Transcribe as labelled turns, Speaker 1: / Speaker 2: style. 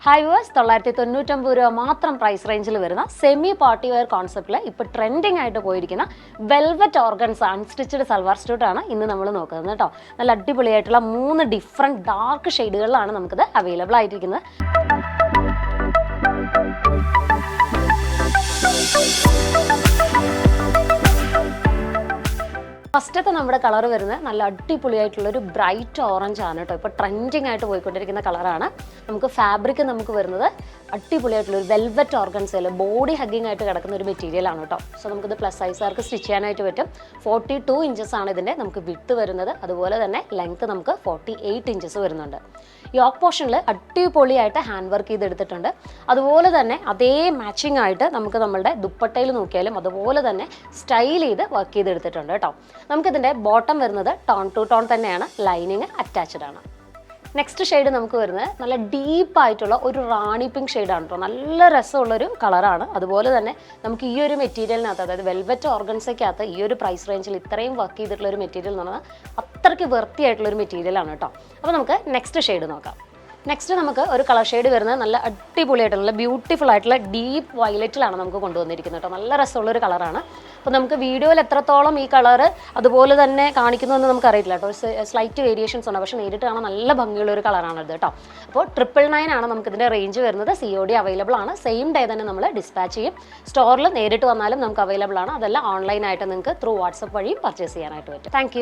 Speaker 1: Hi verse 999 രൂപ മാത്രം price റേഞ്ചിൽ വരുന്ന സെമി പാർട്ടി വെയർ കോൺസെപ്റ്റിൽ ഇപ്പോൾ ട്രെൻഡിങ് ആയിട്ട് പോയിരിക്കുന്ന വെൽവെറ്റ് ഓർഗൻസ് അൺസ്റ്റിച്ചഡ് സൽവാർ സ്യൂട്ടാണ് ഇന്ന് നമ്മൾ നോക്കുന്നത് കേട്ടോ. നല്ല അടിപൊളിയായിട്ടുള്ള 3 ഡിഫറെൻറ്റ് ഡാർക്ക് ഷെയ്ഡുകളിലാണ് നമുക്കിത് അവൈലബിൾ ആയിട്ടിരിക്കുന്നത്. ഫസ്റ്റത്തെ നമ്മുടെ കളർ വരുന്നത് നല്ല അടിപൊളിയായിട്ടുള്ളൊരു ബ്രൈറ്റ് ഓറഞ്ച് ആണ് കേട്ടോ. ഇപ്പോൾ ട്രെൻഡിങ് ആയിട്ട് പോയിക്കൊണ്ടിരിക്കുന്ന കളറാണ്. നമുക്ക് ഫാബ്രിക് നമുക്ക് വരുന്നത് അടിപൊളിയായിട്ടുള്ളൊരു വെൽവെറ്റ് ഓർഗൻസിൽ ബോഡി ഹഗ്ഗിങ് ആയിട്ട് കിടക്കുന്ന ഒരു മെറ്റീരിയൽ ആണ് കേട്ടോ. സോ നമുക്കിത് പ്ലസ് സൈസുകാർക്ക് സ്റ്റിച്ച് ചെയ്യാനായിട്ട് പറ്റും. 42 ഇഞ്ചസ് ആണ് ഇതിൻ്റെ നമുക്ക് വിഡ്ത്ത് വരുന്നത്. അതുപോലെ തന്നെ ലെങ്ത്ത് നമുക്ക് 48 ഇഞ്ചസ് വരുന്നുണ്ട്. യോക്ക് പോർഷനിൽ അടിപൊളിയായിട്ട് ഹാൻഡ് വർക്ക് ചെയ്തെടുത്തിട്ടുണ്ട്. അതുപോലെ തന്നെ അതേ മാച്ചിങ് ആയിട്ട് നമുക്ക് നമ്മളുടെ ദുപ്പട്ടയിൽ നോക്കിയാലും അതുപോലെ തന്നെ സ്റ്റൈൽ ചെയ്ത് വർക്ക് ചെയ്തെടുത്തിട്ടുണ്ട് കേട്ടോ. നമുക്കിതിൻ്റെ ബോട്ടം വരുന്നത് ടോൺ ടു ടോൺ തന്നെയാണ്, ലൈനിങ് അറ്റാച്ച്ഡ് ആണ്. നെക്സ്റ്റ് ഷെയ്ഡ് നമുക്ക് വരുന്നത് നല്ല ഡീപ്പായിട്ടുള്ള ഒരു റാണി പിങ്ക് ഷെയ്ഡാണ് കേട്ടോ. നല്ല രസമുള്ളൊരു കളറാണ്. അതുപോലെ തന്നെ നമുക്ക് ഈ ഒരു മെറ്റീരിയലിനകത്ത്, അതായത് വെൽവെറ്റ് ഓർഗൻസയ്ക്കകത്ത് ഈ ഒരു പ്രൈസ് റേഞ്ചിൽ ഇത്രയും വർക്ക് ചെയ്തിട്ടുള്ള ഒരു മെറ്റീരിയൽ എന്ന് പറഞ്ഞാൽ അത്രയ്ക്ക് വൃത്തിയായിട്ടുള്ളൊരു മെറ്റീരിയലാണ് കേട്ടോ. അപ്പോൾ നമുക്ക് നെക്സ്റ്റ് ഷെയ്ഡ് നോക്കാം. നെക്സ്റ്റ് നമുക്ക് ഒരു കളർ ഷെയ്ഡ് വരുന്നത് നല്ല അടിപൊളിയായിട്ടുള്ള നല്ല ബ്യൂട്ടിഫുൾ ആയിട്ടുള്ള ഡീപ്പ് വയലറ്റിലാണ് നമുക്ക് കൊണ്ടുവന്നിരിക്കുന്നത് കേട്ടോ. നല്ല രസമുള്ളൊരു കളറാണ്. അപ്പോൾ നമുക്ക് വീഡിയോയിൽ എത്രത്തോളം ഈ കളർ അതുപോലെ തന്നെ കാണിക്കുന്നതെന്ന് നമുക്ക് അറിയില്ല കേട്ടോ. സ്ലൈറ്റ് വേരിയേഷൻസ് ഉണ്ട്, പക്ഷേ നേരിട്ട് കാണാൻ നല്ല ഭംഗിയുള്ള ഒരു കളറാണ് ഇത് കേട്ടോ. അപ്പോൾ 999 ആണ് നമുക്കിതിൻ്റെ റേഞ്ച് വരുന്നത്. COD അവൈലബിൾ ആണ്. സെയിം ഡേ തന്നെ നമ്മൾ ഡിസ്പാച്ച് ചെയ്യും. സ്റ്റോറിൽ നേരിട്ട് വന്നാലും നമുക്ക് അവൈലബിൾ ആണ്. അതെല്ലാം ഓൺലൈനായിട്ട് നിങ്ങൾക്ക് ത്രൂ വാട്സപ്പ് വഴിയും പർച്ചേസ് ചെയ്യാനായിട്ട് പറ്റും. താങ്ക്